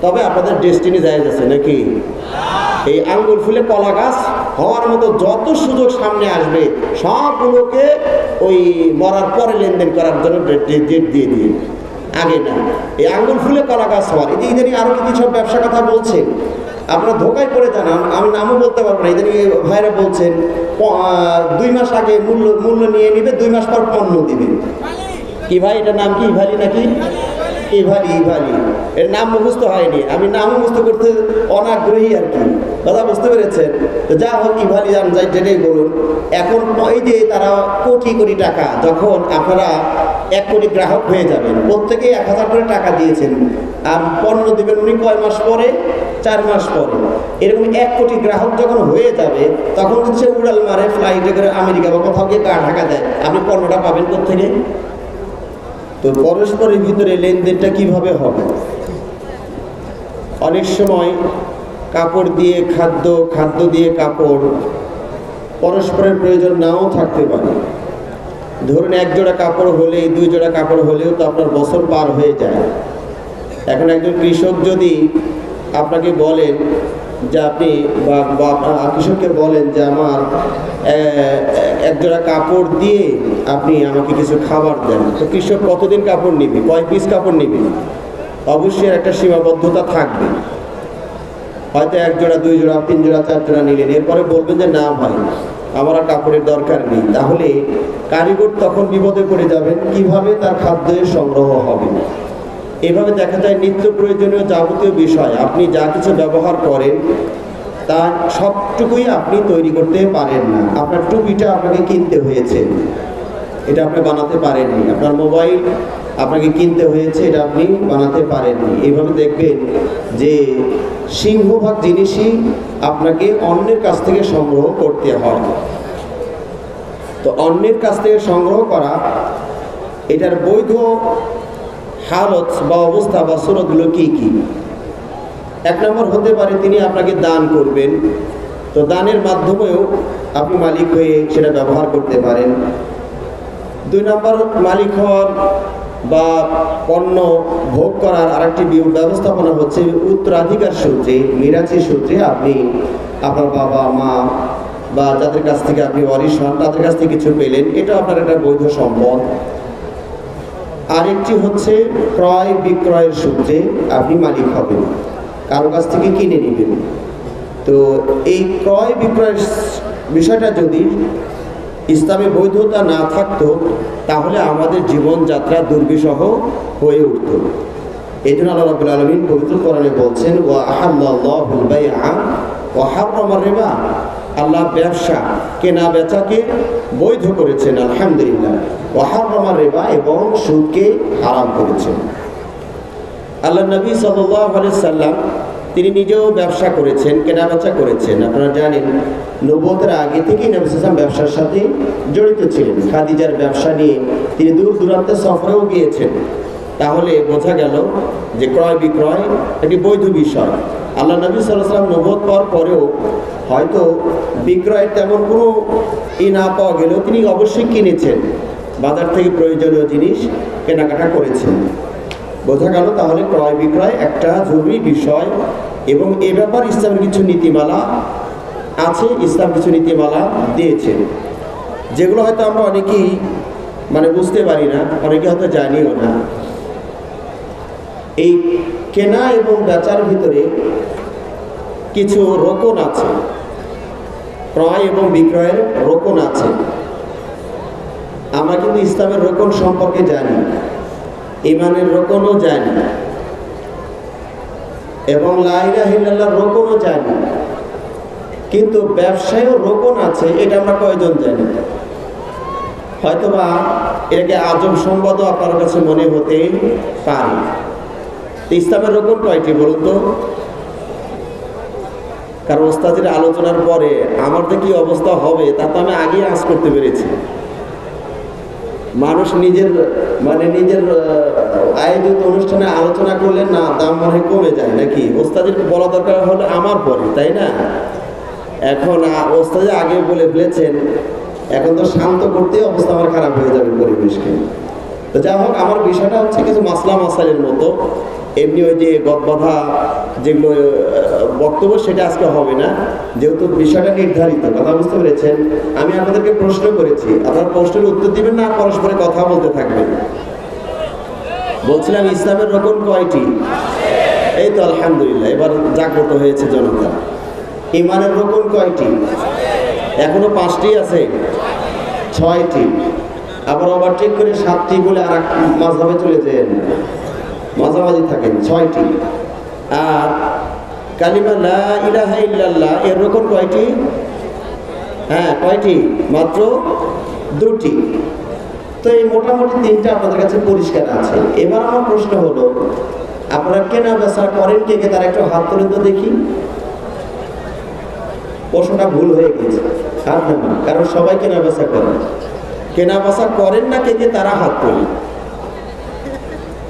তবে আপনাদের ডেস্টিনি জায়েজ আছে নাকি? এই আঙ্গুল ফুলে কলা গাছ হওয়ার মতো যত সুযোগ সামনে আসবে সবগুলোকে ওই মরার পরে লেনদেন করার জন্য ডেট দিয়ে দিয়ে, আগে না। এই আঙ্গুল ফুলে কলা গাছ হওয়ার এই যে ইদানিং আরও কি সব ব্যবসা কথা বলছেন, আপনারা ধোকায় পড়ে জানান, আমি নামও বলতে পারবো না। ইদানিং ভাইরা বলছেন 2 মাস আগে মূল্য নিয়ে নিবে, 2 মাস পর পণ্য দিবে। কি ভাই এটার নাম কি? ইভালি নাকি? ইভালি এর নাম মুখস্থ হয়নি, আমি নাম মুখস্থ করতে অনাগ্রহী আর কি, কথা বুঝতে পেরেছেন? তো যা হোক, ইভালি যান যাই যেটাই বলুন। এখন ওই যে তারা কোটি কোটি টাকা, যখন আপনারা 1 কোটি গ্রাহক হয়ে যাবেন, প্রত্যেকে 1000 করে টাকা দিয়েছেন, আর পণ্য দেবেন উনি কয় মাস পরে? 4 মাস পরে। এরকম 1 কোটি গ্রাহক যখন হয়ে যাবে, তখন হচ্ছে উড়াল মারে ফ্লাইটে করে আমেরিকা বা কোথাও গিয়ে ঢাকা দেয়, আপনি পণ্যটা পাবেন কোত্থেকে? তো পরস্পরের ভিতরে লেনদেনটা কিভাবে হবে? অনেক সময় কাপড় দিয়ে খাদ্য, খাদ্য দিয়ে কাপড়, পরস্পরের প্রয়োজন নাও থাকতে পারে। ধরুন 1 জোড়া কাপড় হলেই, 2 জোড়া কাপড় হলেও তো আপনার বছর পার হয়ে যায়। এখন একজন কৃষক যদি আপনাকে বলেন যে আপনি বা কৃষককে বলেন যে আমার 1 জোড়া কাপড় দিয়ে আপনি আমাকে কিছু খাবার দেন, তো কৃষক কতদিন কাপড় নিবে? কয় পিস কাপড় নিবে? অবশ্যই একটা সীমাবদ্ধতা থাকবে। হয়তো 1 জোড়া, 2 জোড়া, 3 জোড়া, 4 জোড়া নিলেন, এরপরে বলবেন যে না ভাই আমার আর কাপড়ের দরকার নেই। তাহলে কারিগর তখন বিপদে পড়ে যাবেন, কিভাবে তার খাদ্যের সংগ্রহ হবে। এভাবে দেখা যায় নিত্য প্রয়োজনীয় যাবতীয় বিষয় আপনি যা কিছু ব্যবহার করেন তা সবটুকুই আপনি তৈরি করতে পারেন না। আপনার টুপিটা আপনাকে কিনতে হয়েছে, এটা আপনি বানাতে পারেননি। আপনার মোবাইল আপনাকে কিনতে হয়েছে, এটা আপনি বানাতে পারেননি। এইভাবে দেখবেন যে সিংহভাগ জিনিসই আপনাকে অন্যের কাছ থেকে সংগ্রহ করতে হয়। তো অন্যের কাছ থেকে সংগ্রহ করা, এটার বৈধ হালত বা অবস্থা বা সুরতগুলো কি কি? 1 নম্বর হতে পারে তিনি আপনাকে দান করবেন, তো দানের মাধ্যমেও আপনি মালিক হয়ে সেটা ব্যবহার করতে পারেন। 2 নম্বর মালিক হওয়ার বা পণ্য ভোগ করার আরেকটি ব্যবস্থাপনা হচ্ছে উত্তরাধিকার সূত্রে, মিরাচি সূত্রে আপনি আপনার বাবা মা বা যাদের কাছ থেকে আপনি ওয়ারিশ হন তাদের কাছ থেকে কিছু পেলেন, এটা আপনার একটা বৈধ সম্পদ। আরেকটি হচ্ছে ক্রয় বিক্রয়ের সূত্রে আপনি মালিক হবেন, কারো কাছ থেকে কিনে নেবেন। তো এই ক্রয় বিক্রয়ের বিষয়টা যদি ইসলামে বৈধতা না থাকতো তাহলে আমাদের জীবনযাত্রা দুর্বিষহ হয়ে উঠত। এই জন্য আল্লাহ রাব্বুল আলামিন পবিত্র কোরআনে বলছেন, ওয়া আহাল্লাল্লাহুল বাইআ ওয়া হারামার রিবা, আল্লাহ ব্যবসা কেনা বেচাকে বৈধ করেছেন আলহামদুলিল্লাহ, ওয়া হারামার রিবা, এবং সুদকে হারাম করেছেন। আল্লাহ নবী সাল্লাল্লাহু আলাইহি সাল্লাম তিনি নিজেও ব্যবসা করেছেন, কেনা বেচা করেছেন। আপনারা জানেন নবুয়তের আগে থেকেই নবী সাল্লাল্লাহু আলাইহি ওয়াসাল্লাম ব্যবসার সাথে জড়িত ছিলেন। খাদিজার ব্যবসা নিয়ে তিনি দূর দূরান্তে সফরেও গিয়েছেন। তাহলে বোঝা গেল যে ক্রয় বিক্রয় একটি বৈধ বিষয়। আল্লাহ নবী সাল্লাল্লাহু আলাইহি ওয়াসাল্লাম নবুয়ত পাওয়ার পরেও হয়তো বিক্রয়ের তেমন কোনো না পাওয়া গেলেও তিনি অবশ্যই কিনেছেন, বাজার থেকে প্রয়োজনীয় জিনিস কেনাকাটা করেছেন। বোঝা গেল তাহলে ক্রয় বিক্রয় একটা জরুরি বিষয়, এবং এ ব্যাপার ইসলামের কিছু নীতিমালা আছে, ইসলাম কিছু নীতিমালা দিয়েছে, যেগুলো হয়তো আমরা অনেকেই বুঝতে পারি না, অনেকে হয়তো জানিও না। এই কেনা এবং বেচার ভিতরে কিছু রোকন আছে, ক্রয় এবং বিক্রয়ের রোকন আছে। আমরা কিন্তু ইসলামের রোকন সম্পর্কে জানি, ঈমানের রোকনও জানি, এবং লা ইলাহা ইল্লাল্লাহর রোকনও জানি, কিন্তু ব্যবসায়ও রোকন আছে, এটা আমরা কয়জন জানি? হয়তোবা এটাকে আজব সম্পদও আপনার কাছে মনে হতে পারে। ইসলামের রোকন কয়টি বলুন তো? কারণ ওস্তাদের আলোচনার পরে আমার যে কি অবস্থা হবে তা তো আমি আগেই আঁচ করতে পেরেছি। মানুষ নিজের নিজের আয়োজিত অনুষ্ঠানে আলোচনা করলে না দাম মনে কমে যায় নাকি? ওস্তাদের বলা দরকার হলো আমার পরে, তাই না? এখন ওস্তাদের আগে বলে ফেলেছেন, এখন তো শান্ত করতে অবস্থা আমার খারাপ হয়ে যাবে পরিবেশকে। তো যাই হোক, আমার বিষয়টা হচ্ছে কিছু মাসলা মাসাইলের মতো, এমনি ওই যে গদবাধা যেগুলো বক্তব্য সেটা আজকে হবে না, যেহেতু বিষয়টা নির্ধারিত। কথা বুঝতে পেরেছেন? আমি আপনাদেরকে প্রশ্ন করেছি, আপনারা প্রশ্নের উত্তর দিবেন না পরস্পরে কথা বলতে থাকবেন। বলছিলাম ইসলামের রকম কয়টি? এই তো আলহামদুলিল্লাহ, এবার জাগ্রত হয়েছে জনতা। ইমানের রকম কয়টি? এখনো 5টি আছে, 6টি। আবার ওভারটেক করে 7টি বলে আর মাঝাবে চলে যায়, মাঝামাঝি থাকেন, 6টি। আর কালিমা লা ইলাহা ইল্লাল্লাহ এর রকম কয়টি? হ্যাঁ, কয়টি? মাত্র 2টি। তো এই মোটামুটি 3টা আপনাদের কাছে পরিষ্কার আছে। এবার আমার প্রশ্ন হলো, আপনারা কেনা বেচা করেন কে কে? তার একটু হাত তুলে তো দেখি। প্রশ্নটা ভুল হয়ে গেছে, হাত না, কারণ সবাই কেনা বেচা করেন। কেনা বেচা করেন না কে কে? তারা হাত তোলেন।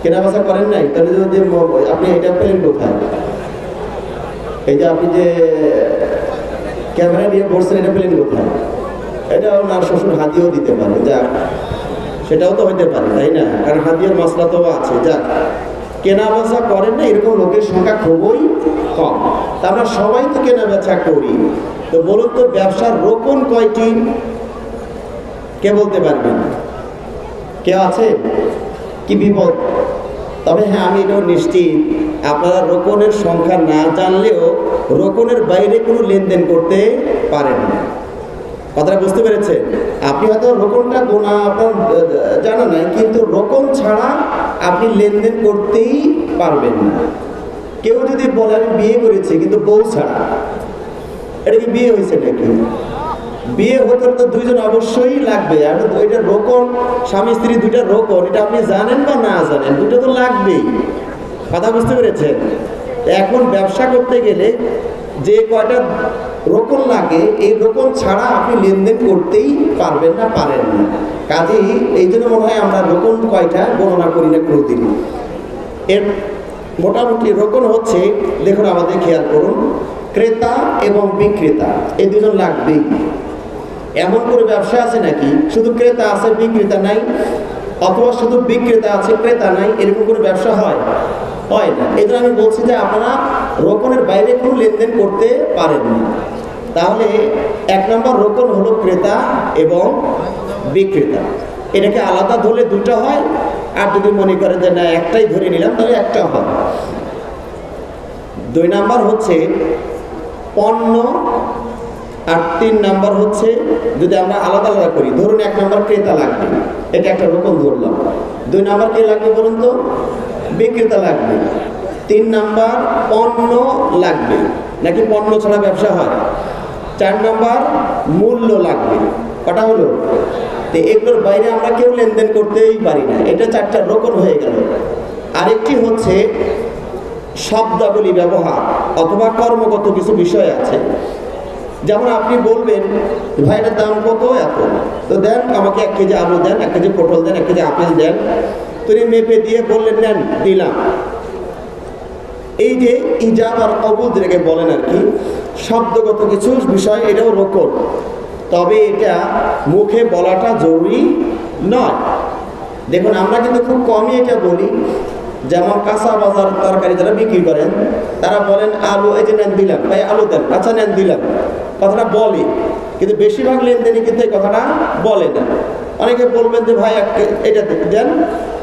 কেনা বেচা করেন নাই? তাহলে যদি আপনি এটা পেলেন কোথায়? এই যে আপনি যে ক্যামেরা নিয়ে বসছেন, এটা পেলেন কোথায়? এটা ওনার শ্বশুর হাতিও দিতে পারে, যাক সেটাও তো হইতে পারে, তাই না? কারণ হাতিয়ার মশলা তো আছে। যাক, কেনা বেচা করেন না এরকম লোকের সংখ্যা খুবই কম। তা আমরা সবাই তো কেনা বেচা করি। তো বলুন তো, ব্যবসার রোকন কয়টি? কে বলতে পারবেন? কে আছে? কি বিপদ! তবে হ্যাঁ, আমি এটাও নিশ্চিত, আপনারা রোকনের সংখ্যা না জানলেও রোকনের বাইরে কোনো লেনদেন করতে পারেন না। কথাটা বুঝতে পেরেছেন? আপনি হয়তো রোকনটা গোনা আপনার জানা নাই, কিন্তু রোকন ছাড়া আপনি লেনদেন করতেই পারবেন না। কেউ যদি বলে আমি বিয়ে করেছি কিন্তু বউ ছাড়া, এটা কি বিয়ে হয়েছে নাকি? বিয়ে হতে তো দুইজন অবশ্যই লাগবে। আর ওইটা রোকন, স্বামী স্ত্রী দুইটা রোকন, এটা আপনি জানেন বা না জানেন, দুটো তো লাগবেই। কথা বুঝতে পেরেছেন? এখন ব্যবসা করতে গেলে যে কয়টা রোকন লাগে, এই রোকন ছাড়া আপনি লেনদেন করতেই পারবেন না, পারেন না। কাজেই এই জন্য মনে হয় আমরা রোকন কয়টা গণনা করি না কোনোদিন। এর মোটামুটি রোকন হচ্ছে, দেখুন আমাদের খেয়াল করুন, ক্রেতা এবং বিক্রেতা এই দুজন লাগবেই। এমন করে ব্যবসা আছে নাকি শুধু ক্রেতা আছে বিক্রেতা নাই, অথবা শুধু বিক্রেতা আছে ক্রেতা নাই, এরকম করে ব্যবসা হয়? হয় না। এই জন্য আমি বলছি যে আপনারা রোকনের বাইরে কোনো লেনদেন করতে পারেন না। তাহলে 1 নম্বর রোকন হলো ক্রেতা এবং বিক্রেতা। এটাকে আলাদা ধরলে 2টা হয়, আর যদি মনে করেন যে না একটাই ধরে নিলাম তাহলে 1টা হয়। 2 নম্বর হচ্ছে পণ্য, আর 3 নম্বর হচ্ছে যদি আমরা আলাদা আলাদা করি। ধরুন 1 নম্বর ক্রেতা লাগবে, এটা একটা রকম ধরলাম। 2 নম্বর কে লাগবে বলুন তো? বিক্রেতা লাগবে। 3 নম্বর পণ্য লাগবে, নাকি পণ্য ছাড়া ব্যবসা হয়? 4 নম্বর মূল্য লাগবে। কটা হলো? তো এগুলোর বাইরে আমরা কেউ লেনদেন করতেই পারি না। এটা 4টা রকম হয়ে গেল। আরেকটি হচ্ছে শব্দাবলী ব্যবহার অথবা কর্মগত কিছু বিষয় আছে। যেমন আপনি বলবেন ভাই এটার দাম কত? এত। তো দেন আমাকে 1 কেজি আলু দেন, 1 কেজি পটল দেন, 1 কেজি আপেল দেন। তিনি মেপে দিয়ে বললেন নেন, দিলাম। এই যে ইজাব আর কবুল যেটাকে বলেন আর কি, শব্দগত কিছু বিষয়, এটাও রোকন। তবে এটা মুখে বলাটা জরুরি নয়। দেখুন আমরা কিন্তু খুব কমই এটা বলি। যেমন কাঁচা বাজার তরকারি যারা বিক্রি করেন, তারা বলেন আলু, এই যে নেন দিলাম, ভাই আলু দেন, আচ্ছা নেন দিলাম, কথাটা বলে। কিন্তু বেশিরভাগ লেনদেনে কিন্তু এই কথাটা বলে না। অনেকে বলবেন যে ভাই এটা দেন,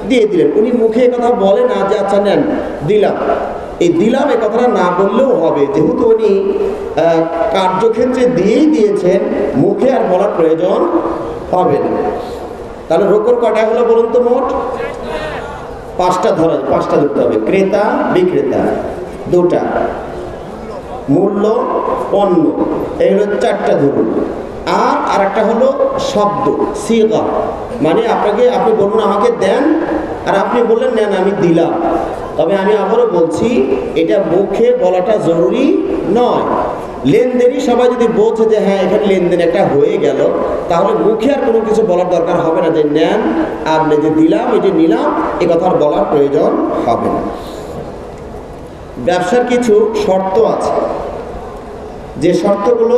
দিয়ে দিলেন। উনি মুখে এই কথা বলে না যে আচ্ছা নেন দিলাম। এই দিলাম এই কথাটা না বললেও হবে, যেহেতু উনি কার্যক্ষেত্রে দিয়েই দিয়েছেন, মুখে আর বলার প্রয়োজন হবে না। তাহলে রোকন কটা হলো বলুন তো? মোট 5টা ধরতে হবে। ক্রেতা বিক্রেতা 2টা, মূল্য পণ্য, এই হলো 4টা ধরুন। আর একটা হলো শব্দ, সিগা, মানে আপনি বলুন আমাকে দেন, আর আপনি বললেন নেন আমি দিলাম। তবে আমি আবারও বলছি, এটা মুখে বলাটা জরুরি নয়। লেনদেনই সবাই যদি বলছে যে হ্যাঁ এখানে লেনদেন একটা হয়ে গেল, তাহলে মুখে আর কোনো কিছু বলার দরকার হবে না যে নেন আর যে দিলাম, এই যে নিলাম, এ কথা আর বলার প্রয়োজন হবে না। ব্যবসার কিছু শর্ত আছে, যে শর্তগুলো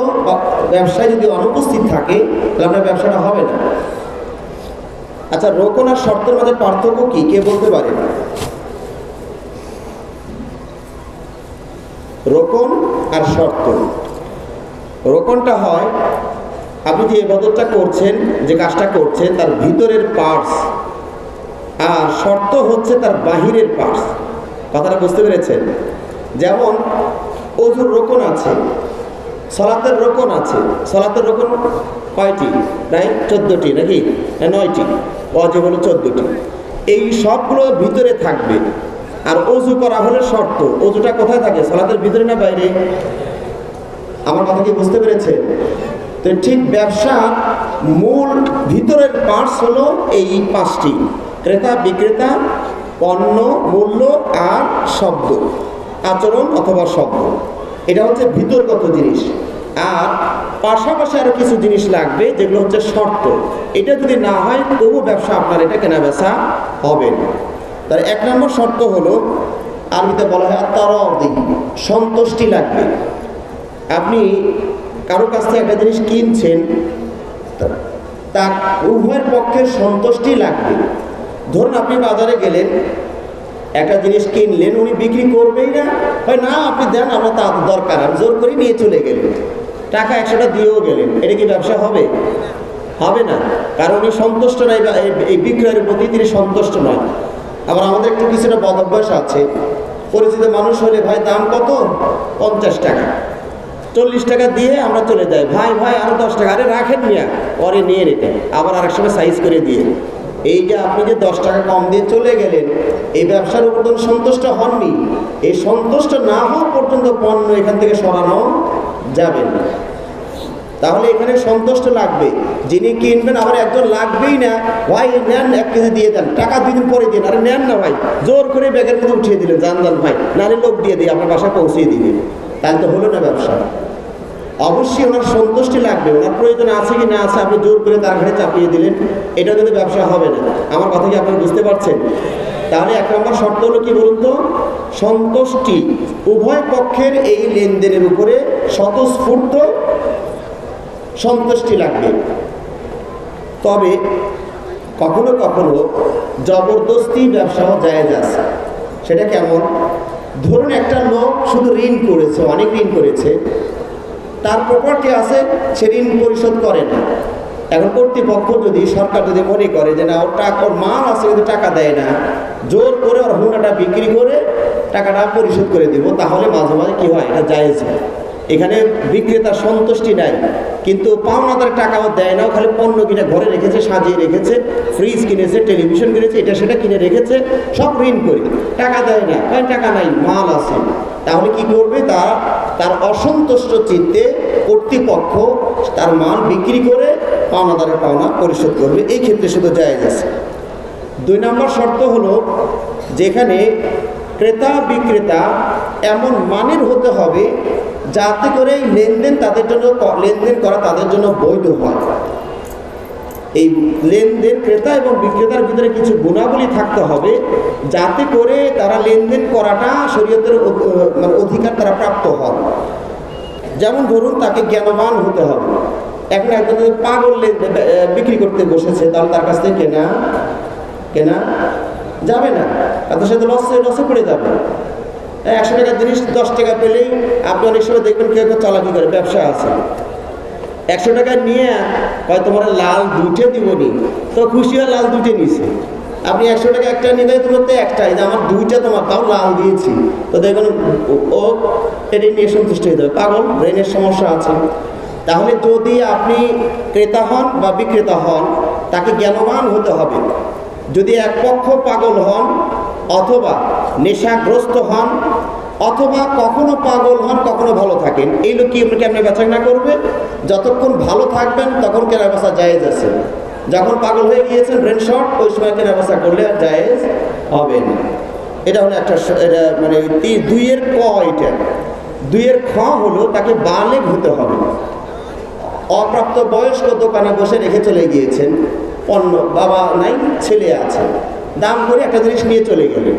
ব্যবসায় যদি অনুপস্থিত থাকে তাহলে আপনার ব্যবসাটা হবে না। আচ্ছা, রোকন আর শর্তের মাঝে পার্থক্য কি, কে বলতে পারে? রোকন আর শর্ত। রোকনটা হয় আপনি যে ইবাদতটা করছেন, যে কাজটা করছেন তার ভিতরের পার্টস, আর শর্ত হচ্ছে তার বাহিরের পার্টস। কথাটা বুঝতে পেরেছেন? যেমন ওযুর রোকন আছে, সালাতের রোকন আছে। সালাতের রোকন কয়টি? প্রায় 14টি নাকি 9টি, ওয়াজিব হলো 14টি। এই সবগুলো ভিতরে থাকবে। আর ওযু করা হলো শর্ত। ওযুটা কোথায় থাকে? সালাতের ভিতরে না বাইরে? আমার কথা কি বুঝতে পেরেছে? তো ঠিক ব্যবসা মূল ভিতরের পার্টস হলো এই 5টি: ক্রেতা, বিক্রেতা, পণ্য, মূল্য আর শব্দ, আচরণ অথবা শব্দ। এটা হচ্ছে ভিতরগত জিনিস। আর পাশাপাশি আরো কিছু জিনিস লাগবে, যেগুলো হচ্ছে শর্ত। এটা যদি না হয় তবু ব্যবসা আপনার এটা কেনা বেচা হবে না। তার 1 নম্বর শর্ত হলো, আরবিতে বলা হয় তারাদি, সন্তুষ্টি লাগবে। আপনি কারো কাছ থেকে একটা জিনিস কিনছেন, তার উভয়ের পক্ষের সন্তুষ্টি লাগবে। ধরুন আপনি বাজারে গেলেন, একটা জিনিস কিনলেন, উনি বিক্রি করবেই না, হয় না আপনি দেন, আমরা তা দরকার, আমি জোর করে নিয়ে চলে গেলেন, টাকা 100টা দিয়েও গেলেন, এটা কি ব্যবসা হবে? হবে না, কারণ উনি সন্তুষ্ট নয়, এই বিক্রয়ের প্রতি তিনি সন্তুষ্ট নয়। আবার আমাদের একটু কিছুটা বদ অভ্যাস আছে। পরিচিত মানুষ হলে, ভাই দাম কত? 50 টাকা। 40 টাকা দিয়ে আমরা চলে যাই, ভাই ভাই আরো 10 টাকা, আরে রাখেন মিয়া, পরে নিয়ে নিতেন, আবার আরেক সময় সাইজ করে দিয়ে। এই যে আপনি যে 10 টাকা কম দিয়ে চলে গেলেন, এই ব্যবসার উপর তো সন্তুষ্ট হননি। এই সন্তুষ্ট না হওয়া পর্যন্ত পণ্য এখান থেকে সরানো যাবে না। তাহলে এখানে সন্তুষ্ট লাগবে, যিনি কিনবেন। আবার একজন লাগবেই না, ভাই নেন 1 কেজি দিয়ে দেন, টাকা 2 দিন পরে দিন, আরে নেন না ভাই, জোর করে ব্যাগের মধ্যে উঠিয়ে দিলেন, জান ভাই, নারী লোক দিয়ে দিয়ে আপনার বাসায় পৌঁছিয়ে দিবেন, তাহলে তো হলো না ব্যবসা। অবশ্যই ওনার সন্তুষ্টি লাগবে, ওনার প্রয়োজন আছে কি না আছে, আপনি জোর করে তার ঘাড়ে চাপিয়ে দিলেন, এটা কিন্তু ব্যবসা হবে না। আমার কথা কি আপনারা বুঝতে পারছেন? তাহলে 1 নম্বর শর্ত হলো কি বলুন তো? সন্তুষ্টি। উভয় পক্ষের এই লেনদেনের উপরে স্বতঃস্ফূর্ত সন্তুষ্টি লাগবে। তবে কখনো কখনো জবরদস্তি ব্যবসাও জায়েজ আছে। সেটা কেমন? ধরুন একটা লোক শুধু ঋণ করেছে, অনেক ঋণ করেছে, তার প্রপার্টি আছে, সে ঋণ পরিশোধ করে না। এখন কর্তৃপক্ষ যদি, সরকার যদি মনে করে যে না, ওর মাল আছে কিন্তু টাকা দেয় না, জোর করে ওর হুন্ডাটা বিক্রি করে টাকাটা পরিশোধ করে দিব, তাহলে মাঝে মাঝে কি হয়, এটা জায়েজ হয়। এখানে বিক্রেতার সন্তুষ্টি নাই, কিন্তু পাওনাদার টাকাও দেয় না, খালি পণ্য কিনে ঘরে রেখেছে, সাজিয়ে রেখেছে, ফ্রিজ কিনেছে, টেলিভিশন কিনেছে, এটা সেটা কিনে রেখেছে, সব ঋণ করে, টাকা দেয় না, টাকা নাই, মাল আছে। তাহলে কি করবে? তার অসন্তুষ্ট চিত্তে কর্তৃপক্ষ তার মাল বিক্রি করে পাওনাদারের পাওনা পরিশোধ করবে। এই ক্ষেত্রে শুধু জায়েজ আছে। 2 নম্বর শর্ত হলো, যেখানে ক্রেতা বিক্রেতা এমন মানের হতে হবে যাতে করে লেনদেন করা তাদের জন্য বৈধ হয়। এই লেনদেন ক্রেতা এবং বিক্রেতার ভিতরে কিছু গুণাবলী থাকতে হবে, যাতে করে তারা লেনদেন করাটা শরীয়তের অধিকার তারা প্রাপ্ত হয়। যেমন ধরুন, তাকে জ্ঞানবান হতে হবে। এখন একজন যদি পাগল বিক্রি করতে বসেছে, তাহলে তার কাছ থেকে কেনা যাবে না, তার সাথে লসে পড়ে যাবে। 100 টাকার জিনিস 10 টাকা পেলেই আপনি অনেক সময় দেখবেন কেউ চালাকি করে, ব্যবসা আছে, 100 টাকা নিয়ে হয় তোমার লাল 2টে দিবনি, তো খুশি হয় লাল 2টে নিছে। আপনি 100 টাকা একটা নিয়ে তোমার তো একটাই, যে আমার 2টা তোমার, তাও লাল দিয়েছি, তো দেখবেন ও এটা নিয়ে সন্তুষ্ট হয়ে যাবে। পাগল, ব্রেনের সমস্যা আছে। তাহলে যদি আপনি ক্রেতা হন বা বিক্রেতা হন, তাকে জ্ঞানবান হতে হবে। যদি এক পক্ষ পাগল হন, অথবা নেশাগ্রস্ত হন, অথবা কখনো পাগল হন, কখনো ভালো থাকেন, এই লোক কি আপনাকে বেচাকেনা করবে? যতক্ষণ ভালো থাকবেন তখন কেনাবেচা জায়েজ আছে। যখন পাগল হয়ে গিয়েছেন, ব্রেন শর্ট, ওই সময় কেনাবেচা করলে জায়েজ হবে না। এটা হলো একটা, এটা মানে 2-এর ক। এটা 2-এর খ হলো, তাকে বালেগ হতে হবে। অপ্রাপ্ত বয়স্ক দোকানে বসে রেখে চলে গিয়েছেন, পণ্য, বাবা নাই, ছেলে আছে, দাম করে একটা জিনিস নিয়ে চলে গেলেন,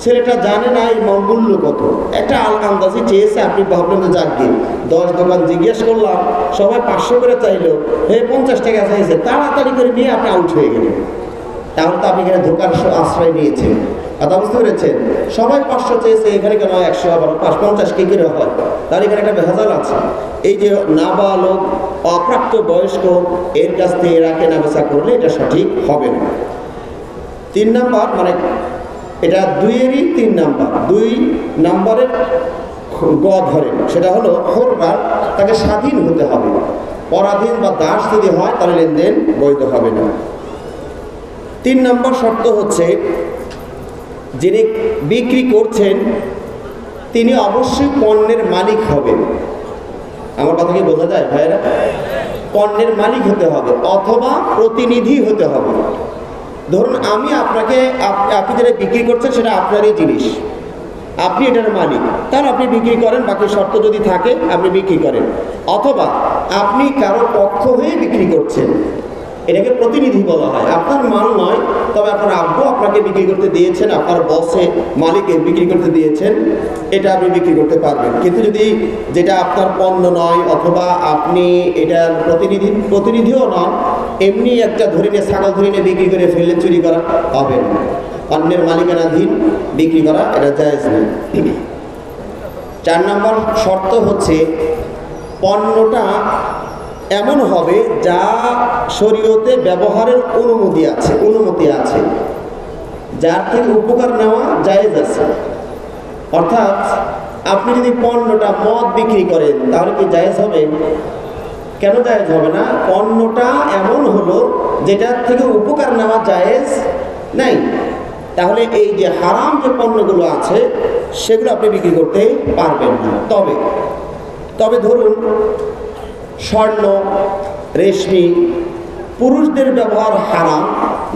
ছেলেটা জানে না এই মূল্য কত, একটা আন্দাজি চেয়েছে, আপনি ভাবলেন যে যাক দিন, 10 দোকান জিজ্ঞেস করলাম, সবাই 500 করে চাইলো, 50 টাকা চাইছে, তাড়াতাড়ি করে নিয়ে আপনি আউট হয়ে গেলেন। তাহলে তো আপনি এখানে ধোকার আশ্রয় নিয়েছেন। কথা বুঝতে পেরেছেন? সবাই 500 চেয়েছে, এখানে কেন 100 আবার 50 কি করে হয়? তাহলে এখানে একটা ভেজাল আছে। এই যে নাবালক অপ্রাপ্ত বয়স্ক এর কাছ থেকে এরা কেনাবেচা করলে এটা সঠিক হবে না। 3 নাম্বার, মানে এটা 2-এরই 3 নাম্বার, 2 নাম্বারের গ ধরেন, সেটা হলো হরবার, তাকে স্বাধীন হতে হবে। পরাধীন বা দাস যদি হয় তাহলে লেনদেন বৈধ হবে না। 3 নম্বর শর্ত হচ্ছে যিনি বিক্রি করছেন তিনি অবশ্যই পণ্যের মালিক হবেন। আমার কথা কি বোঝা যায় ভাইরা? পণ্যের মালিক হতে হবে অথবা প্রতিনিধি হতে হবে। ধরুন আমি আপনাকে, আপনি যেটা বিক্রি করছেন সেটা আপনারই জিনিস, আপনি এটার মালিক, তাহলে আপনি বিক্রি করেন, বাকি শর্ত যদি থাকে আপনি বিক্রি করেন। অথবা আপনি কারো পক্ষ হয়ে বিক্রি করছেন, এটাকে প্রতিনিধি বলা হয়। আপনার মাল নয়, তবে আপনার আব্বু আপনাকে বিক্রি করতে দিয়েছেন, আপনার বসে মালিকে বিক্রি করতে দিয়েছেন, এটা আপনি বিক্রি করতে পারবেন। কিন্তু যদি যেটা আপনার পণ্য নয় অথবা আপনি এটার প্রতিনিধিও নন, এমনি একটা ধরে নিয়ে ছাগল ধরে নিয়ে বিক্রি করে ফেললে চুরি করা হবে না। অন্যের মালিকানাধীন বিক্রি করা এটা জায়েজ নেই। 4 নম্বর শর্ত হচ্ছে পণ্যটা এমন হবে যা শরীয়তে ব্যবহারের অনুমতি আছে, যার থেকে উপকার নেওয়া জায়েজ আছে। অর্থাৎ আপনি যদি পণ্যটা মদ বিক্রি করেন তাহলে কি জায়েজ হবে? কেন জায়েজ হবে না? পণ্যটা এমন হলো যেটার থেকে উপকার নেওয়া জায়েজ নাই। তাহলে এই যে হারাম যে পণ্যগুলো আছে সেগুলো আপনি বিক্রি করতে পারবেন না। তবে ধরুন স্বর্ণ, রেশমি, পুরুষদের ব্যবহার হারাম,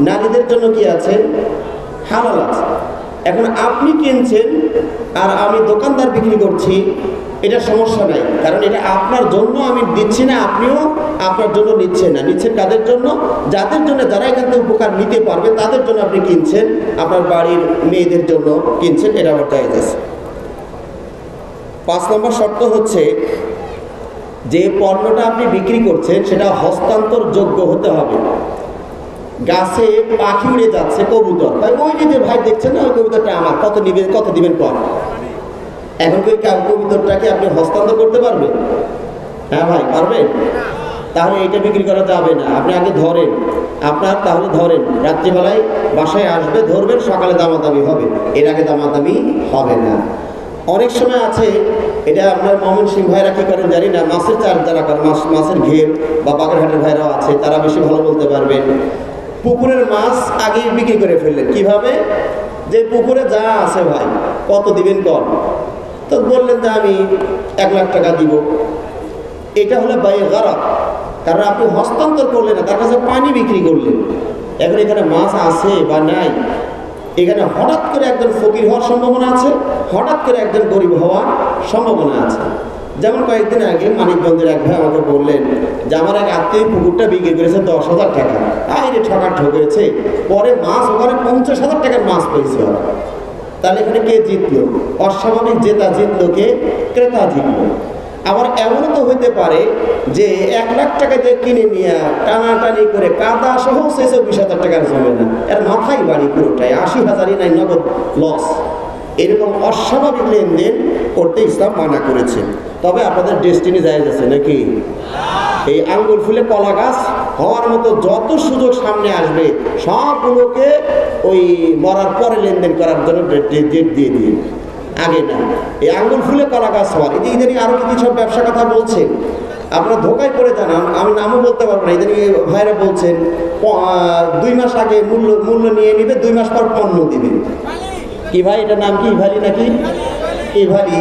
নারীদের জন্য কি আছে? হালাল আছে। এখন আপনি কিনছেন আর আমি দোকানদার বিক্রি করছি, এটা সমস্যা নাই, কারণ এটা আপনার জন্য আমি দিচ্ছি না, আপনিও আপনার জন্য নিচ্ছেন না। নিচ্ছেন কাদের জন্য? যাদের জন্য, যারা এখান থেকে উপকার নিতে পারবে তাদের জন্য আপনি কিনছেন, আপনার বাড়ির মেয়েদের জন্য কিনছেন, এটা আবার জায়েজ আছে। 5 নম্বর শর্ত হচ্ছে যে পণ্যটা আপনি বিক্রি করছেন সেটা হস্তান্তর যোগ্য হতে হবে। গাছে পাখি উড়ে যাচ্ছে, কবুতর, ভাই ওই যে ভাই দেখছেন না, ওই কবুতরটা আমার, কত দিবেন কর। এখন কি কবুতরটাকে আপনি হস্তান্তর করতে পারবেন? হ্যাঁ ভাই, পারবেন? তাহলে এটা বিক্রি করা যাবে না। আপনি আগে ধরেন, তাহলে ধরেন, রাত্রিবেলায় বাসায় আসবে, ধরবেন, সকালে দামাদামি হবে, এর আগে দামাদামি হবে না। অনেক সময় আছে, এটা আপনার ময়মনসিংহ ভাইরা কি করেন জানি না, মাছের চাষ যারা করেন, মাছের ঘের বা বাগেরহাটের ভাইরাও আছে, তারা বেশি ভালো বলতে পারবেন। পুকুরের মাছ আগে বিক্রি করে ফেললেন। কিভাবে? যে পুকুরে যা আছে ভাই, কত দিবেন কর, তো বললেন যে আমি 1 লাখ টাকা দিব। এটা হলো বাইয়ে গারাত, কারণ আপনি হস্তান্তর করলেন না, তার কাছে পানি বিক্রি করলেন। এখন এখানে মাছ আছে বা নাই, এখানে হঠাৎ করে একজন ফকির হওয়ার সম্ভাবনা আছে, হঠাৎ করে একজন গরিব হওয়ার সম্ভাবনা আছে। যেমন কয়েকদিন আগে মানিকগঞ্জের এক ভাই আমাকে বললেন যে আমার এক আত্মীয় পুকুরটা বিক্রি করেছে 10,000 টাকা। রে ঠকেছে, পরে মাছ ওখানে 50,000 টাকার মাছ পেয়েছে ওরা। তাহলে এখানে কে জিতলো? অস্বাভাবিক জেতা জিতলো কে? ক্রেতা জিতলো। আবার এমনও তো হইতে পারে যে 1 লাখ টাকা দিয়ে কিনে নিয়ে টানাটানি করে কাদা সহ 20,000 টাকার জমে না, এর মাথায় বাড়ি পুরোটাই 80,000ই নাই, নগদ লস। এরকম অস্বাভাবিক লেনদেন করতে ইসলাম মানা করেছে। তবে আপনাদের ডেস্টিনি জায়েজ আছে নাকি? এই আঙ্গুল ফুলে কলা গাছ হওয়ার মতো যত সুযোগ সামনে আসবে সবগুলোকে ওই মরার পরে লেনদেন করার জন্য ডেট দিয়ে দিন, আগে না। এই আঙ্গুল ফুলে কলা গাছ হওয়ার, এই যে ইদানিং আরো কিছু সব ব্যবসা কথা বলছে, আপনারা ধোকায় পড়ে জানান, আমি নামও বলতে পারবো না। ইদানিং ভাইরা বলছেন 2 মাস আগে মূল্য নিয়ে নিবে, 2 মাস পর পণ্য দিবে। কি ভাই, এটা নাম কি? ইভালি নাকি? ইভালি।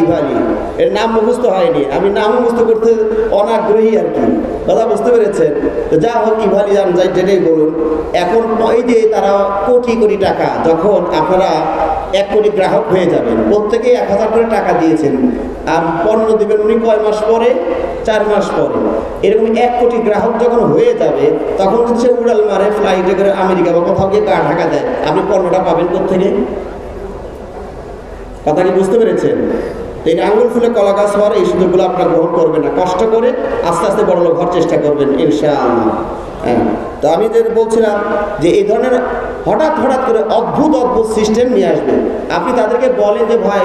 এর নাম মুখস্থ হয়নি, আমি নাম মুখস্থ করতে অনাগ্রহী আর কি, কথা বুঝতে পেরেছেন? তো যা হোক, ইভালি যাই যেটাই বলুন। এখন ওই যে তারা কোটি টাকা, যখন আপনারা 1 কোটি গ্রাহক হয়ে যাবেন, প্রত্যেকেই 1,000 করে টাকা দিয়েছেন, আর পণ্য দিবেন উনি কয় মাস পরে? 4 মাস পরে। এরকম 1 কোটি গ্রাহক যখন হয়ে যাবে, তখন যদি সে উড়াল মারে, ফ্লাইটে করে আমেরিকা বা কোথাও গিয়ে ঢাকা দেয়, আপনি পণ্যটা পাবেন কোত্থেকে? কথা কি বুঝতে পেরেছেন? এই আঙুল ফুলে কলা গাছ হওয়ার এই সুযোগগুলো আপনারা গ্রহণ করবেন না, কষ্ট করে আস্তে আস্তে বড়লোক হওয়ার চেষ্টা করবেন ইনশাআল্লাহ। হ্যাঁ, তো আমি যে বলছিলাম যে এই ধরনের হঠাৎ হঠাৎ করে অদ্ভুত অদ্ভুত সিস্টেম নিয়ে আসবে। আপনি তাদেরকে বলেন যে ভাই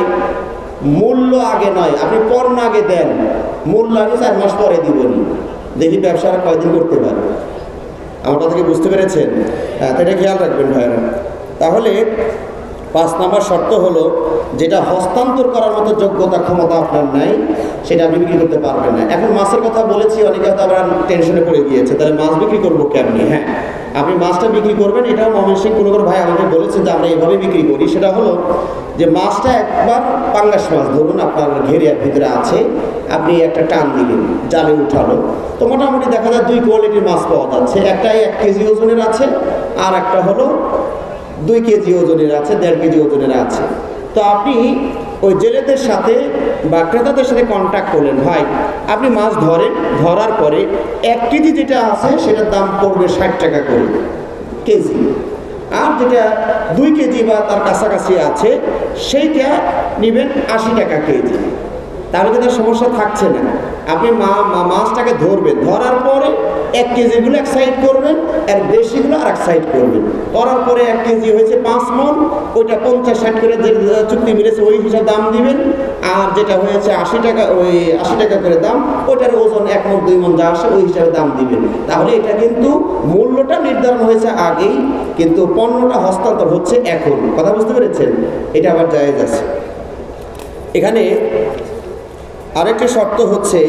মূল্য আগে নয়, আপনি পণ্য আগে দেন, মূল্য আগে 4 মাস পরে দিবনি, দেখি ব্যবসাটা কয়দিন করতে পারে। আমার কথা কি বুঝতে পেরেছেন? হ্যাঁ, তো এটা খেয়াল রাখবেন ভাইরা। তাহলে 5 নম্বর শর্ত হলো, যেটা হস্তান্তর করার মতো যোগ্যতা ক্ষমতা আপনার নাই, সেটা আপনি বিক্রি করতে পারবেন না। এখন মাছের কথা বলেছি, অনেকে হয়তো আবার টেনশনে পড়ে গিয়েছে, তাহলে মাছ বিক্রি করবো কেমনি? হ্যাঁ, আপনি মাছটা বিক্রি করবেন, এটাও ময়মনসিংহ কোনো ভাই আমাকে বলেছে যে আমরা এভাবে বিক্রি করি। সেটা হলো যে মাছটা একবার পাঙ্গাস মাছ ধরুন আপনার ঘেরিয়ার ভিতরে আছে, আপনি একটা টান দিলেন, জালে উঠালো, তো মোটামুটি দেখা যায় 2 কোয়ালিটির মাছ পাওয়া যাচ্ছে। একটাই 1 কেজি ওজনের আছে, আর একটা হলো 2 কেজি ওজনের আছে, 1.5 কেজি ওজনের আছে। তো আপনি ওই জেলেদের সাথে বা ক্রেতাদের সাথে কন্ট্যাক্ট করলেন, ভাই আপনি মাছ ধরেন, ধরার পরে 1 কেজি যেটা আছে সেটার দাম পড়বে 60 টাকা করে কেজি, আর যেটা 2 কেজি বা তার কাছাকাছি আছে সেইটা নেবেন 80 টাকা কেজি। তাহলে কিন্তু সমস্যা থাকছে না। আপনি মাছটাকে ধরবেন, ধরার পরে 1 কেজিগুলো এক সাইড করবেন, আর বেশিগুলো আর এক সাইড করবেন, করার পরে 1 কেজি হয়েছে 5 মণ, ওইটা 50-60 করে যে চুক্তি মিলেছে ওই হিসাবে দাম দিবেন, আর যেটা হয়েছে 80 টাকা, ওই 80 টাকা করে দাম, ওইটার ওজন 1 মণ 2 মণ যা আসে ওই হিসাবে দাম দিবেন। তাহলে এটা কিন্তু মূল্যটা নির্ধারণ হয়েছে আগেই, কিন্তু পণ্যটা হস্তান্তর হচ্ছে এখন। কথা বুঝতে পেরেছেন? এটা আবার জায়েজ আছে। এখানে আরেকটি শর্ত হচ্ছে,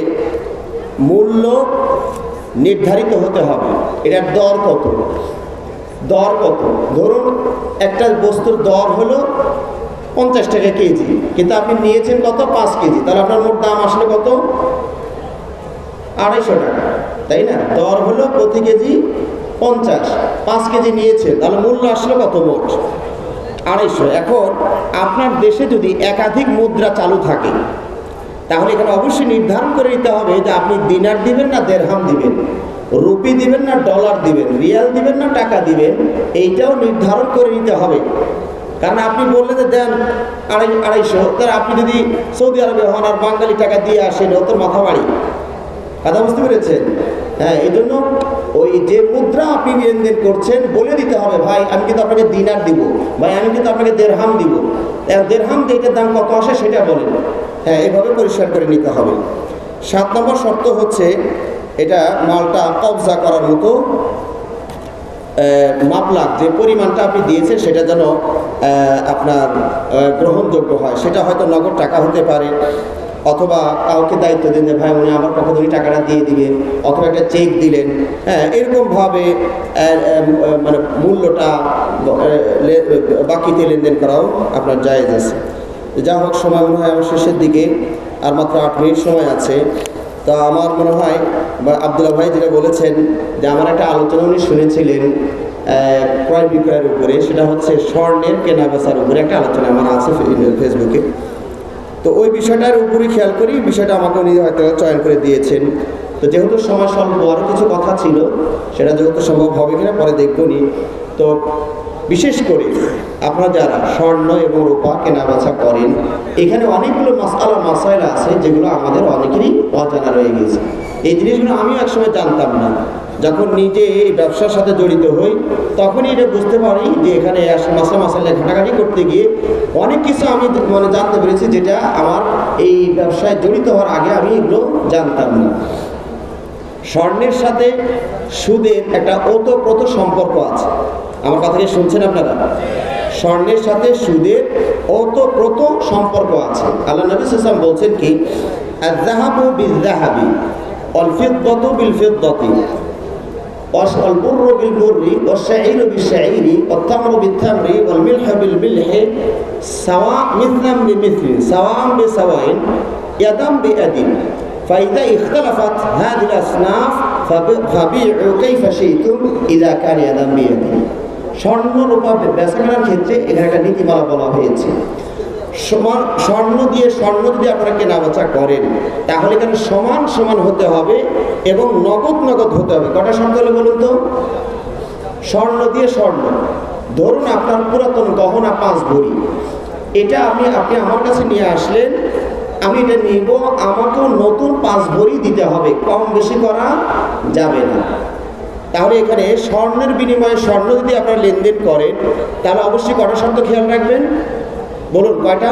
মূল্য নির্ধারিত হতে হবে। এটার দর কত? দর কত? ধরুন একটা বস্তুর দর হলো 50 টাকা কেজি, কিন্তু আপনি নিয়েছেন কত? 5 কেজি, তাহলে আপনার মোট দাম আসলে কত? 250 টাকা, তাই না? দর হলো প্রতি কেজি 50, 5 কেজি নিয়েছেন, তাহলে মূল্য আসলে কত? মোট 250। এখন আপনার দেশে যদি একাধিক মুদ্রা চালু থাকে, তাহলে এখানে অবশ্যই নির্ধারণ করে নিতে হবে যে আপনি দিনার দিবেন না দিরহাম দিবেন, রুপি দিবেন না ডলার দিবেন, রিয়াল দিবেন না টাকা দিবেন, এইটাও নির্ধারণ করে নিতে হবে। কারণ আপনি বললেন যে দেন 250, তাহলে আপনি যদি সৌদি আরবে হন আর বাঙালি টাকা দিয়ে আসেন, ও তো মাথা বাড়ি। কথা বুঝতে পেরেছেন? হ্যাঁ, এই জন্য ওই যে মুদ্রা আপনি লেনদেন করছেন বলে দিতে হবে, ভাই আমি কিন্তু আপনাকে দিনার দিব, ভাই আমি কিন্তু আপনাকে দিরহাম দিব, দিরহাম দিয়ে এটার দাম কত আসে সেটা বলেন। হ্যাঁ, এভাবে পরিষ্কার করে নিতে হবে। 7 নম্বর শর্ত হচ্ছে, এটা মালটা কবজা করার মতো মাপলাক, যে পরিমাণটা আপনি দিয়েছেন সেটা যেন আপনার গ্রহণযোগ্য হয়। সেটা হয়তো নগদ টাকা হতে পারে, অথবা কাউকে দায়িত্ব দেন যে ভাই উনি আমার পক্ষ থেকে টাকাটা দিয়ে দিবেন, অথবা একটা চেক দিলেন। হ্যাঁ, এরকমভাবে মানে মূল্যটা বাকিতে লেনদেন করাও আপনার জায়েজ আছে। যা হোক, সময় মনে হয় আমার শেষের দিকে, আর মাত্র 8 মিনিট সময় আছে। তো আমার মনে হয় আব্দুল্লাহ ভাই যেটা বলেছেন যে আমার একটা আলোচনা উনি শুনেছিলেন ক্রয় বিক্রয়ের উপরে, সেটা হচ্ছে স্বর্ণের কেনা বেচার উপরে একটা আলোচনা আমার আছে ফেসবুকে। তো ওই বিষয়টার উপরই খেয়াল করি, বিষয়টা আমাকে উনি হয়তো চয়ন করে দিয়েছেন। তো যেহেতু সময় স্বল্প, আরও কিছু কথা ছিল, সেটা যেহেতু সম্ভব হবে কিনা পরে দেখবনি। তো বিশেষ করে আপনারা যারা স্বর্ণ এবং রূপা কেনা বেচা করেন, এখানে অনেকগুলো মাসাইলা আছে যেগুলো আমাদের অনেকেরই অজানা রয়ে গেছে। এই জিনিসগুলো আমিও একসময় জানতাম না। যখন নিজে এই ব্যবসার সাথে জড়িত হই তখনই এটা বুঝতে পারি যে এখানে মাসাইলা ঘাটাঘাটি করতে গিয়ে অনেক কিছু আমি জানতে পেরেছি, যেটা আমার এই ব্যবসায় জড়িত হওয়ার আগে আমি এগুলো জানতাম না। স্বর্ণের সাথে সুদের একটা ওতপ্রোত সম্পর্ক আছে। আমার কথা কি শুনছেন আপনারা? স্বর্ণের সাথে সুদের ওতপ্রোত সম্পর্ক আছে। আল্লাহ নবী সাল্লাল্লাহু আলাইহি ওয়াসাল্লাম বলছেন কি, আয-যাহাবু বিয-যাহাবি ওয়াল ফিদ্দাতু বিল-ফিদ্দাতি ওয়াল বুররু বিল-বুররি ওয়াশ-শাঈরু বিশ-শাঈরি ওয়াত-তামরু বিত-তামরি ওয়াল মিলহু বিল-মিলহি সাওয়া মিথলান বিমিথলিন সাওয়া'আন বিসাওয়াইন ইয়াদান বিয়াদিন ফাইদা ইখতালাফাত হাযিহিল আসনাফ ফাবি'উ কাইফা শি'তুম ইযা কানা ইয়াদান বিয়াদিন। স্বর্ণ রূপা বেচাকেনার ক্ষেত্রে এখানে একটা নীতিমালা বলা হয়েছে। স্বর্ণ দিয়ে স্বর্ণ যদি আপনারা কেনা বেচা করেন, তাহলে এখানে সমান সমান হতে হবে এবং নগদ নগদ হতে হবে। কটা শর্ত হলে বলুন তো? স্বর্ণ দিয়ে স্বর্ণ, ধরুন আপনার পুরাতন গহনা 5 ভরি, এটা আপনি আমার কাছে নিয়ে আসলেন, আমি এটা নিব, আমাকেও নতুন 5 ভরি দিতে হবে, কম বেশি করা যাবে না। তাহলে এখানে স্বর্ণের বিনিময়ে স্বর্ণ যদি আপনারা লেনদেন করেন তাহলে অবশ্যই কটা শর্ত খেয়াল রাখবেন, বলুন কয়টা?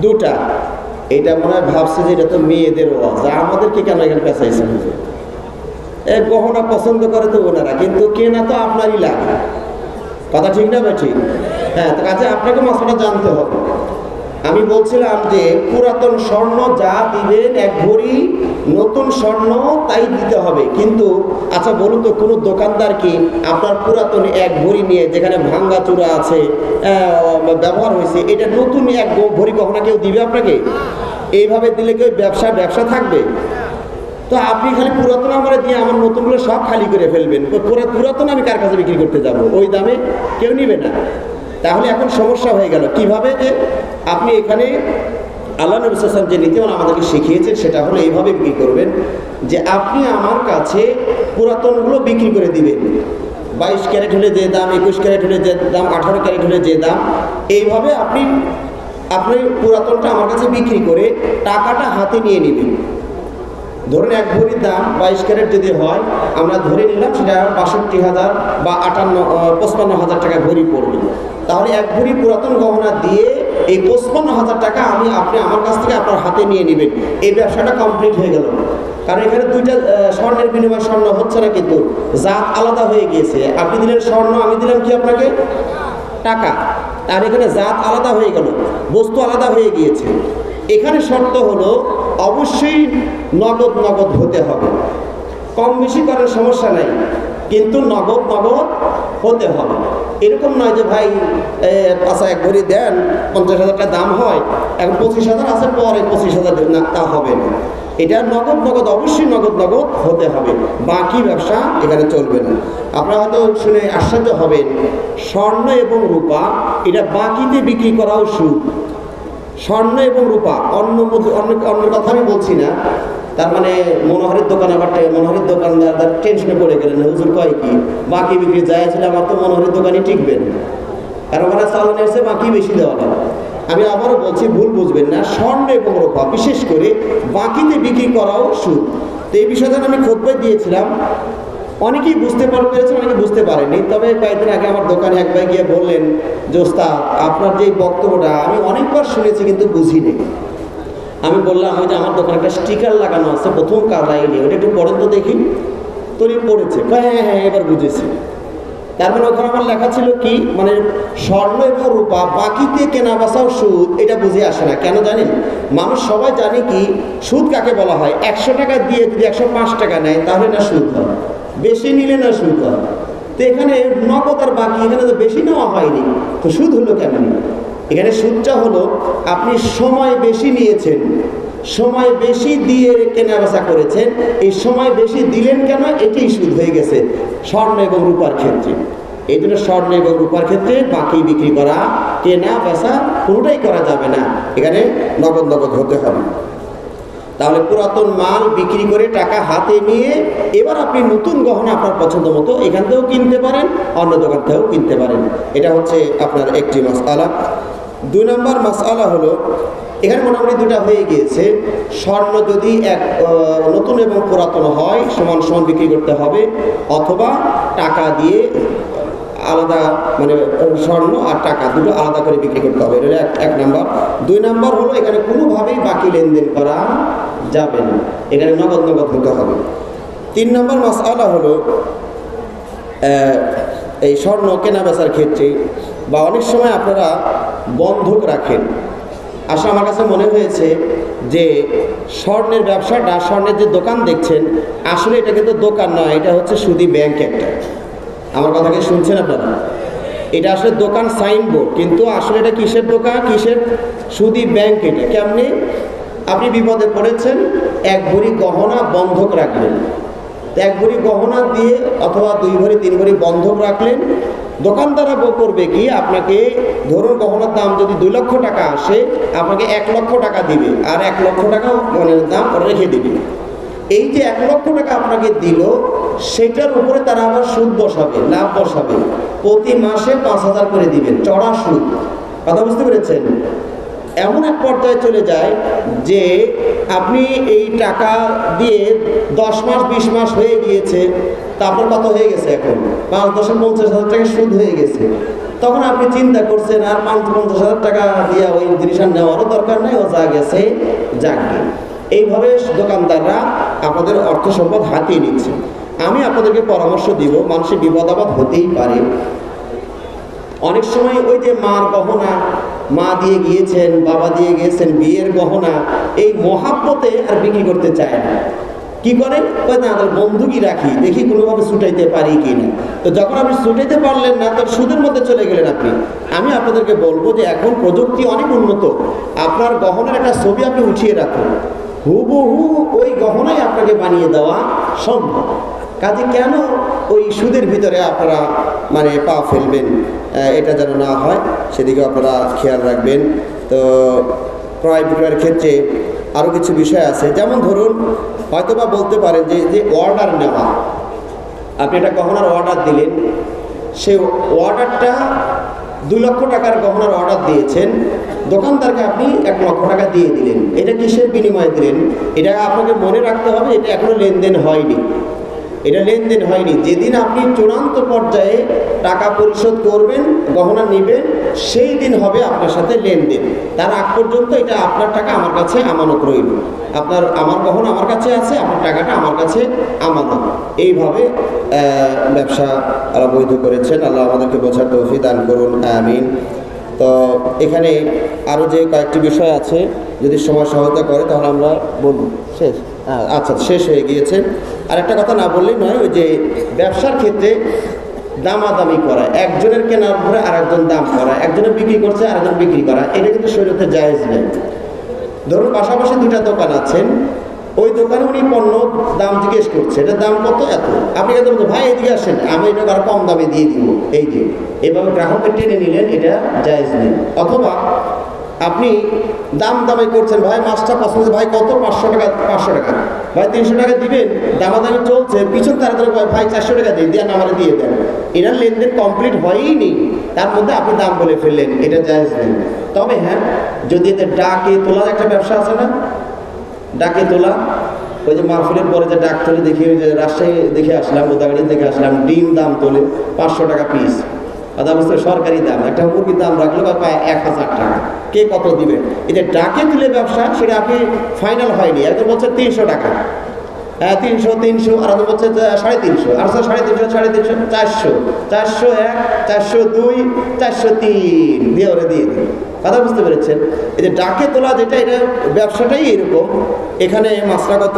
দুটা। এটা মনে হয় ভাবছে যে এটা তো মেয়েদের ওয়াজ, আমাদেরকে কেন এখানে পেঁচাইছেন? গহনা পছন্দ করে তো ওনারা, কিন্তু কেনা তো আপনারই লাগে, কথা ঠিক না ভাই? ঠিক। হ্যাঁ, তো কাছে আপনাকে মশলাটা জানতে হবে। আমি বলছিলাম যে পুরাতন স্বর্ণ যা দিবেন, এক ভরি নতুন স্বর্ণ তাই দিতে হবে। কিন্তু আচ্ছা বলুন তো, কোনো দোকানদার কি আপনার পুরাতন এক ভরি নিয়ে, যেখানে ভাঙ্গা চূড়া আছে, ব্যবহার হয়েছে, এটা নতুন এক ভরি গহনা কেউ দিবে আপনাকে? এইভাবে দিলে কেউ ব্যবসা থাকবে? তো আপনি খালি পুরাতন আমার দিয়ে আমার নতুনগুলো সব খালি করে ফেলবেন, পুরাতন আমি কার কাছে বিক্রি করতে যাব? ওই দামে কেউ নিবে না। তাহলে এখন সমস্যা হয়ে গেল কিভাবে? যে আপনি এখানে আল্লাহ নবী সাল্লাল্লাহু আলাইহি ওয়াসাল্লাম যে নীতিমালা আমাদেরকে শিখিয়েছেন সেটা হলো এইভাবে বিক্রি করবেন যে আপনি আমার কাছে পুরাতনগুলো বিক্রি করে দিবেন। 22 ক্যারেট হলে যে দাম, 21 ক্যারেট হলে যে দাম, 18 ক্যারেট হলে যে দাম, এইভাবে আপনি পুরাতনটা আমার কাছে বিক্রি করে টাকাটা হাতে নিয়ে নেবেন। ধরুন এক ভরির দাম 22 ক্যারেট যদি হয়, আমরা ধরে নিলাম সেটা 62,000 বা 55,000 টাকা ভরি পড়বে। তাহলে এক ভরি পুরাতন গহনা দিয়ে এই 55,000 টাকা আপনি আমার কাছ থেকে আপনার হাতে নিয়ে নেবেন। এই ব্যবসাটা কমপ্লিট হয়ে গেল। কারণ এখানে দুইটা স্বর্ণের বিনিময়ে স্বর্ণ হচ্ছে না, কিন্তু জাত আলাদা হয়ে গিয়েছে। আপনি দিলেন স্বর্ণ, আমি দিলাম কি আপনাকে? টাকা। আর এখানে জাত আলাদা হয়ে গেল, বস্তু আলাদা হয়ে গিয়েছে। এখানে শর্ত হলো অবশ্যই নগদ হতে হবে। কম বেশি করার সমস্যা নাই, কিন্তু নগদ হতে হবে। এরকম নয় যে ভাই আচ্ছা এক ভরি দেন, 50,000 টাকা দাম হয়, এখন 25,000 আছে, পরে 25,000 দেন না, তা হবে না। এটা নগদ অবশ্যই নগদ হতে হবে। বাকি ব্যবসা এখানে চলবে না। আপনারা হয়তো শুনে আশ্চর্য হবেন, স্বর্ণ এবং রূপা এটা বাকিতে বিক্রি করাও সুদ। স্বর্ণ এবং রূপা অন্য কথা আমি বলছি না। তার মানে মনোহরের দোকান, আবার মনোহরের দোকানদার টেনশনে পড়ে গেলেন, হুজুর কয় কি বাকি বিক্রি যায় ছিল, আমার তো মনোহরের দোকানে টিকবেন, কারণ ওরা চালানো এসে বাকি বেশি দেওয়া হবে। আমি আবারও বলছি, ভুল বুঝবেন না, স্বর্ণ এবং রূপা বিশেষ করে বাকিতে বিক্রি করাও সুদ। তো এই বিষয়টা আমি খুতবায় দিয়েছিলাম, অনেকেই বুঝতে পেরেছেন, অনেকে বুঝতে পারেনি। তবে কয়েকদিন আগে আমার দোকানে এক ভাই গিয়ে বললেন যে ওস্তাদ আপনার যে বক্তব্যটা আমি অনেকবার শুনেছি কিন্তু বুঝিনি। আমি বললাম, ওই যে আমার দোকানে একটা স্টিকার লাগানো আছে প্রথম লাইনে, ওটা একটু পড়েন তো দেখি। তৈরি পড়েছে, হ্যাঁ এবার বুঝেছি। তার মানে ওখানে আমার লেখা ছিল কি, মানে স্বর্ণ এবং রূপা বাকিতে কেনা বেচাও সুদ, এটা বুঝে আসে না। কেন জানেন? মানুষ সবাই জানে কি সুদ কাকে বলা হয়। 100 টাকা দিয়ে যদি 105 টাকা নেয় তাহলে না সুদ হয়, বেশি নিলে না সুদ হয়। তো এখানে নগদ আর বাকি, এখানে তো বেশি নেওয়া হয়নি, তো সুদ হলো কেমন? এখানে সুদটা হলো আপনি সময় বেশি নিয়েছেন, সময় বেশি দিয়ে কেনা বেচা করেছেন, এই সময় বেশি দিলেন কেন, এটাই সুদ হয়ে গেছে স্বর্ণ এবং রূপার ক্ষেত্রে। এই জন্য স্বর্ণ এবং রূপার ক্ষেত্রে বাকি বিক্রি করা, কেনা বেচা কোনোটাই করা যাবে না, এখানে নগদ হতে হবে। তাহলে পুরাতন মাল বিক্রি করে টাকা হাতে নিয়ে এবার আপনি নতুন গহনা আপনার পছন্দ মতো এখান থেকেও কিনতে পারেন, অন্য দোকান থেকেও কিনতে পারেন। এটা হচ্ছে আপনার একটি মাসআলা। 2 নম্বর মাসআলা হলো, এখানে মোটামুটি দুটা হয়ে গিয়েছে। স্বর্ণ যদি নতুন এবং পুরাতন হয় সমান বিক্রি করতে হবে, অথবা টাকা দিয়ে আলাদা, মানে স্বর্ণ আর টাকা দুটো আলাদা করে বিক্রি করতে হবে। এটা 1 নম্বর। 2 নম্বর হলো এখানে কোনোভাবেই বাকি লেনদেন করা যাবে না, এখানে নগদ হতে হবে। 3 নম্বর মাসআলা হলো এই স্বর্ণ কেনা বেচার ক্ষেত্রে বা অনেক সময় আপনারা বন্ধক রাখেন। আসলে আমার কাছে মনে হয়েছে যে স্বর্ণের ব্যবসাটা, স্বর্ণের যে দোকান দেখছেন, আসলে এটা কিন্তু দোকান নয়, এটা হচ্ছে সুদী ব্যাংক একটা। আমার কথাকে শুনছেন আপনারা? এটা আসলে দোকান সাইনবোর্ড, কিন্তু আসলে এটা কিসের দোকান, কিসের সুদী ব্যাংক। এটা কেমনি? আপনি বিপদে পড়েছেন, 1 ভরি গহনা বন্ধক রাখলেন, 1 ভরি গহনা দিয়ে অথবা 2 ভরি 3 ভরি বন্ধক রাখলেন। দোকানদাররা করবে কি, আপনাকে ধরুন গহনার দাম যদি 2 লক্ষ টাকা আসে, আপনাকে 1 লক্ষ টাকা দিবে, আর 1 লক্ষ টাকা দাম রেখে দিবে। এই যে 1 লক্ষ টাকা আপনাকে দিল, সেটার উপরে তারা আবার সুদ বসাবে, লাভ বসাবে, প্রতি মাসে 5,000 করে দিবেন, চড়া সুদ। কথা বুঝতে পেরেছেন? এমন এক পর্যায়ে চলে যায় যে আপনি এই টাকা দিয়ে 10 মাস 20 মাস হয়ে গিয়েছে, তারপর কত হয়ে গেছে, এখন 5-10-50,000 টাকা সুদ হয়ে গেছে। তখন আপনি চিন্তা করছেন আর 50,000 টাকা দিয়ে ওই জিনিস আর নেওয়ারও দরকার নেই, ও যা গেছে যাকে। এইভাবে দোকানদাররা আপনাদের অর্থ সম্পদ হাতিয়ে নিচ্ছে। আমি আপনাদেরকে পরামর্শ দিব, মানুষের বিপদ আপদ হতেই পারে। অনেক সময় ওই যে মার গহনা, মা দিয়ে গিয়েছেন, বাবা দিয়ে গিয়েছেন, বিয়ের গহনা, এই মহাব্বতে আর বিক্রি করতে চায় না। কি করে? না, বন্ধুকি রাখি, দেখি কোনোভাবে ছুটাইতে পারি কি না। তো যখন আপনি ছুটাইতে পারলেন না, তখন সুদের মধ্যে চলে গেলেন আপনি। আমি আপনাদেরকে বলবো যে এখন প্রযুক্তি অনেক উন্নত, আপনার গহনার একটা ছবি আপনি উঠিয়ে রাখুন, হুবহু ওই গহনাই আপনাকে বানিয়ে দেওয়া সম্ভব। কাজে কেন ওই সুদের ভিতরে আপনারা মানে পা ফেলবেন? এটা যেন না হয়, সেদিকে আপনারা খেয়াল রাখবেন। তো ক্রয় বিক্রয়ের ক্ষেত্রে আরও কিছু বিষয় আছে, যেমন ধরুন হয়তোবা বলতে পারেন যে অর্ডার নেওয়া, আপনি একটা গহনার অর্ডার দিলেন, সেই অর্ডারটা 2 লক্ষ টাকার গহনার অর্ডার দিয়েছেন, দোকানদারকে আপনি 1 লক্ষ টাকা দিয়ে দিলেন। এটা কিসের বিনিময়ে দিলেন? এটা আপনাকে মনে রাখতে হবে, এটা এখনো লেনদেন হয়নি, এটা লেনদেন হয়নি। যেদিন আপনি চূড়ান্ত পর্যায়ে টাকা পরিশোধ করবেন, গহনা নেবেন, সেই দিন হবে আপনার সাথে লেনদেন। তার আগ পর্যন্ত এটা আপনার টাকা আমার কাছে আমানত রইল, আমার গহনা আমার কাছে আছে, আপনার টাকাটা আমার কাছে আমানত। এইভাবে ব্যবসা বৈধ করেছেন। আল্লাহ আমাদেরকে বোঝার তৌফিক দান করুন, আমিন। তো এখানে আরও যে কয়েকটি বিষয় আছে, যদি সময় সহায়তা করে তাহলে আমরা বলব। শেষ? আচ্ছা, শেষ হয়ে গিয়েছে। আর একটা কথা না বললেই নয়, ওই যে ব্যবসার ক্ষেত্রে দামাদামি করা, একজনের কেনার পরে আরেকজন দাম করা, একজনের বিক্রি করছে আরেকজন বিক্রি করা, এটা কিন্তু শরীয়তে জায়েজ নেই। ধরুন পাশাপাশি 2টা দোকান আছেন, ওই দোকানে উনি পণ্য দাম জিজ্ঞেস করছে, এটার দাম কত, এত। আপনি কিন্তু বলছেন ভাই এদিকে আসেন, আমি এটা আরো কম দামে দিয়ে দিব, এই যে এভাবে গ্রাহককে টেনে নিলেন, এটা জায়েজ নেই। অথবা আপনি দামাদামি করছেন, ভাই মাছটা পছন্দ, ভাই কত, 500 টাকা, 500 টাকা, ভাই 300 টাকা দিবেন, দামাদামি চলছে, পিছন তাড়াতাড়ি ভাই 400 টাকা দিই, দিয়ে আমাকে দিয়ে দেন। এটার লেনদেন কমপ্লিট হয়ই নেই, তার মধ্যে আপনি দাম বলে ফেললেন, এটা জায়েজ নেই। তবে হ্যাঁ, যদি এতে ডাকে তোলার একটা ব্যবসা আছে না, ডাকে তোলা, ওই যে মাহফিলের পরে যে ডাক তোলে দেখি, ওই যে রাজশাহী দেখে আসলাম, গোদাগাড়ি দেখে আসলাম, ডিম দাম তোলে 500 টাকা পিস, অবস্থা সরকারি দাম, একটা মুরগির দাম রাখলে বা 1000 টাকা, কে কত দিবেন। এই যে ডাকে তুলে ব্যবসা, সেটা আপনি ফাইনাল হয়নি। একজন বলছে 300 টাকা, হ্যাঁ 300, আর একজন বলছে 350, আর 350, 450, 401, 402, 403 দিয়ে ওরে দিয়ে দিন। কথা বুঝতে পেরেছেন? এই যে ডাকে তোলা যেটা, এটা ব্যবসাটাই এরকম। এখানে মাসলাগত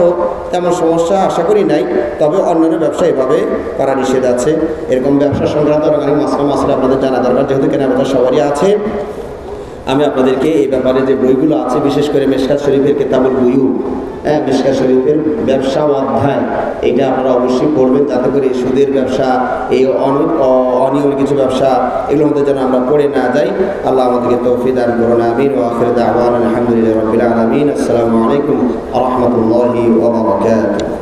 তেমন সমস্যা আশা করি নাই, তবে অন্যান্য ব্যবসা এভাবে করা নিষেধ আছে। এরকম ব্যবসা সংক্রান্ত অনেক মাসলা আপনাদের জানা দরকার, যেহেতু কেনাবেচা সবারই আছে। আমি আপনাদেরকে এই ব্যাপারে যে বইগুলো আছে, বিশেষ করে মিশকাত শরীফের কিতাবুল বুয়ু, মিশকাত শরীফের ব্যবসা অধ্যায়, এটা আপনারা অবশ্যই পড়বেন, যাতে করে সুদের ব্যবসা, এই অনিয়ম কিছু ব্যবসা, এগুলোর মধ্যে যেন আমরা পড়ে না যাই। আল্লাহ আমাদেরকে তৌফিক দান করুন, আমিন। ওয়া আখিরু দাওয়ানা আলহামদুলিল্লাহি রাব্বিল আলামিন। আসসালামু আলাইকুম ওয়া রাহমাতুল্লাহি ওয়া বারাকাতুহু।